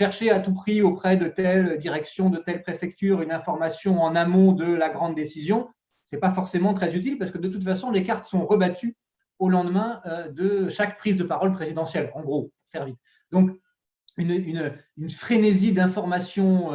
chercher à tout prix auprès de telle direction, de telle préfecture, une information en amont de la grande décision, ce n'est pas forcément très utile parce que de toute façon, les cartes sont rebattues au lendemain de chaque prise de parole présidentielle, en gros, pour faire vite. Donc, une frénésie d'informations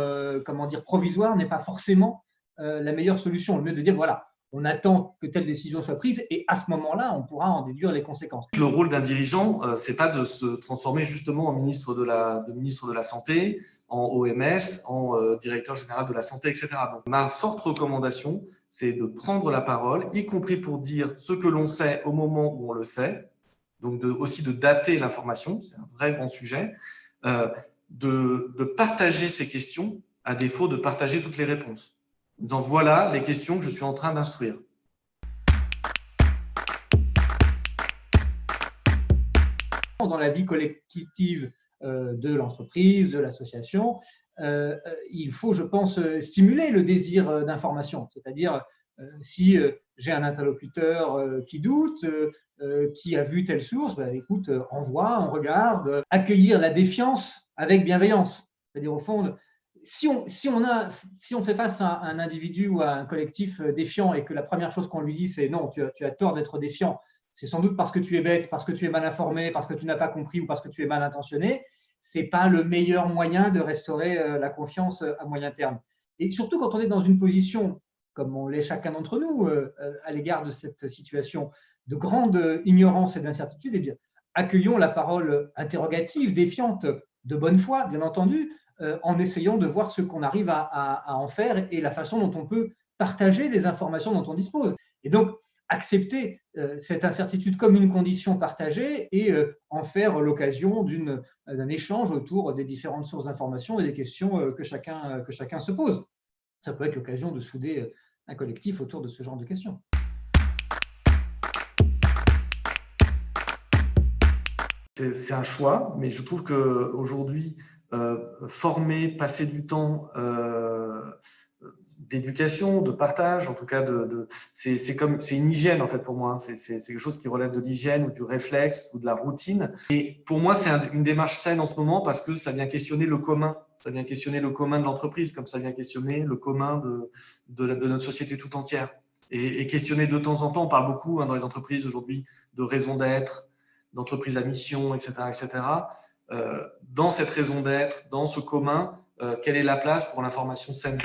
provisoires n'est pas forcément la meilleure solution. Au mieux de dire, voilà, on attend que telle décision soit prise et à ce moment-là, on pourra en déduire les conséquences. Le rôle d'un dirigeant, ce n'est pas de se transformer justement en ministre de la Santé, en OMS, en directeur général de la santé, etc. Donc, ma forte recommandation, c'est de prendre la parole, y compris pour dire ce que l'on sait au moment où on le sait, donc aussi de dater l'information, c'est un vrai grand sujet, de partager ces questions à défaut de partager toutes les réponses. En disant, voilà les questions que je suis en train d'instruire. Dans la vie collective de l'entreprise, de l'association, il faut, je pense, stimuler le désir d'information. C'est-à-dire, si j'ai un interlocuteur qui doute, qui a vu telle source, écoute, envoie, on regarde, accueillir la défiance avec bienveillance. C'est-à-dire, au fond, si on fait face à un individu ou à un collectif défiant et que la première chose qu'on lui dit, c'est non, tu as tort d'être défiant, c'est sans doute parce que tu es bête, parce que tu es mal informé, parce que tu n'as pas compris ou parce que tu es mal intentionné, ce n'est pas le meilleur moyen de restaurer la confiance à moyen terme. Et surtout quand on est dans une position, comme on l'est chacun d'entre nous, à l'égard de cette situation de grande ignorance et d'incertitude, eh bien, accueillons la parole interrogative, défiante, de bonne foi, bien entendu, en essayant de voir ce qu'on arrive à en faire et la façon dont on peut partager les informations dont on dispose. Et donc, accepter cette incertitude comme une condition partagée et en faire l'occasion d'un échange autour des différentes sources d'informations et des questions que chacun se pose. Ça peut être l'occasion de souder un collectif autour de ce genre de questions. C'est un choix, mais je trouve qu'aujourd'hui, former, passer du temps d'éducation, de partage, en tout cas, c'est une hygiène en fait pour moi. C'est quelque chose qui relève de l'hygiène ou du réflexe ou de la routine. Et pour moi, c'est une démarche saine en ce moment parce que ça vient questionner le commun. Ça vient questionner le commun de l'entreprise, comme ça vient questionner le commun de notre société tout entière. Et questionner de temps en temps, on parle beaucoup dans les entreprises aujourd'hui de raison d'être, d'entreprise à mission, etc., etc. Dans cette raison d'être, dans ce commun, quelle est la place pour l'information saine ?